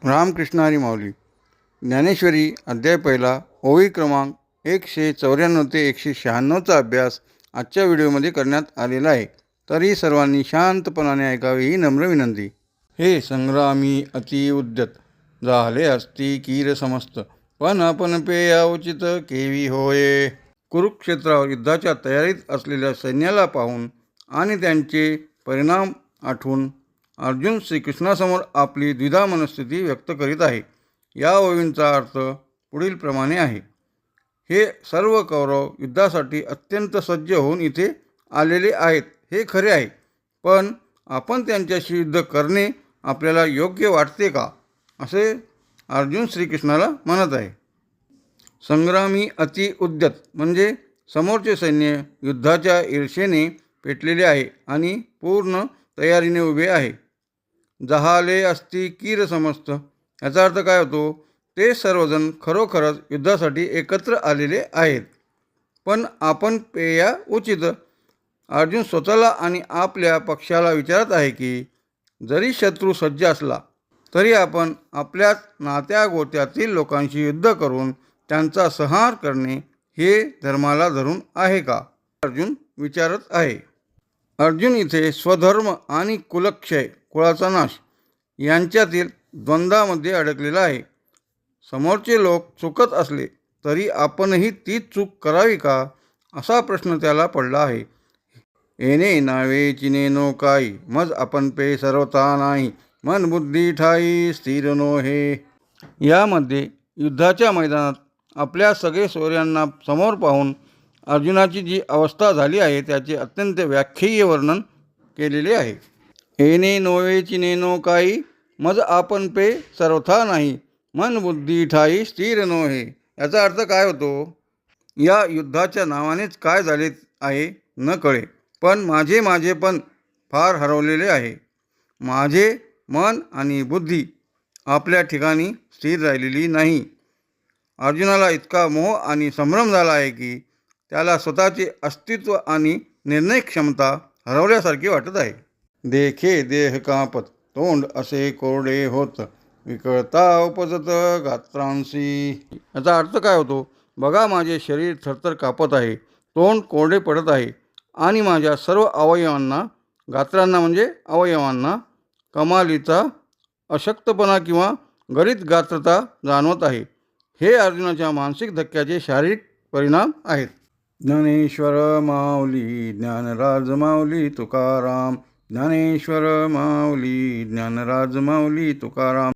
रामकृष्ण हरी माऊली. ज्ञानेश्वरी अध्याय पहिला, ओवी क्रमांक 194 ते 196चा अभ्यास आजच्या व्हिडिओमध्ये करण्यात आलेला आहे. तरी सर्वांनी शांतपणाने ऐकावे ही नम्र विनंती. हे संग्रामी अति उद्यत झाले असती कीर समस्त, पण आपण पेया उचित केवी होय. कुरुक्षेत्रावर युद्धाच्या तयारीत असलेल्या सैन्याला पाहून आणि त्यांचे परिणाम आठवून अर्जुन श्रीकृष्णासमोर आपली द्विधा मनस्थिती व्यक्त करीत आहे. या ओवींचा अर्थ पुढील प्रमाणे आहे. हे सर्व कौरव युद्धासाठी अत्यंत सज्ज होऊन इथे आलेले आहेत हे खरे आहे, पण आपण त्यांच्याशी युद्ध करणे आपल्याला योग्य वाटते का, असे अर्जुन श्रीकृष्णाला म्हणत आहे. संग्रामी अति उद्यत म्हणजे समोरचे सैन्य युद्धाच्या ईर्षेने पेटलेले आहे आणि पूर्ण तयारीने उभे आहे. जहाले असती कीर समस्त याचा अर्थ काय होतो? ते सर्वजण खरोखरच युद्धासाठी एकत्र आलेले आहेत, पण आपण पेया उचित. अर्जुन स्वतःला आणि आपल्या पक्षाला विचारत आहे की जरी शत्रू सज्ज असला तरी आपण आपल्याच नात्या गोत्यातील लोकांशी युद्ध करून त्यांचा संहार करणे हे धर्माला धरून आहे का, अर्जुन विचारत आहे. अर्जुन इथे स्वधर्म आणि कुलक्षय कुळाचा नाश यांच्यातील द्वंद्वामध्ये अडकलेला आहे. समोरचे लोक चुकत असले तरी आपणही तीच चूक करावी का, असा प्रश्न त्याला पडला आहे. येणे नावे चिनेनो काही, मज आपण पे सर्वता नाही, मन बुद्धी ठाई स्थिर नो हे. यामध्ये युद्धाच्या मैदानात आपल्या सगळे सोयऱ्यांना समोर पाहून अर्जुनाची जी अवस्था झाली आहे त्याचे अत्यंत व्याख्येय वर्णन केलेले आहे. येणे नोवे चिनेनो काही, मज आपण पे सर्वथा नाही, मन बुद्धी ठाई स्थिर नो हे. याचा अर्थ काय होतो? या युद्धाच्या नावानेच काय झाले आहे न कळे, पण माझे पण फार हरवलेले आहे. माझे मन आणि बुद्धी आपल्या ठिकाणी स्थिर राहिलेली नाही. अर्जुनाला इतका मोह आणि संभ्रम झाला आहे की त्याला स्वतःचे अस्तित्व आणि निर्णय क्षमता हरवल्यासारखे वाटत आहे. देखे देह कापत, तोंड असे कोरडे होत, विकळता उपजत गात्रांशी. याचा अर्थ काय होतो? बघा, माझे शरीर थरथर कापत आहे, तोंड कोरडे पडत आहे आणि माझ्या सर्व अवयवांना, गात्रांना म्हणजे अवयवांना, कमालीचा अशक्तपणा किंवा गरीत गात्रता जाणवत आहे. हे अर्जुनाच्या मानसिक धक्क्याचे शारीरिक परिणाम आहेत. ज्ञानेश्वर माऊली ज्ञानराज माऊली तुकाराम, ज्ञानेश्वर माऊली ज्ञानराज माऊली तुकाराम.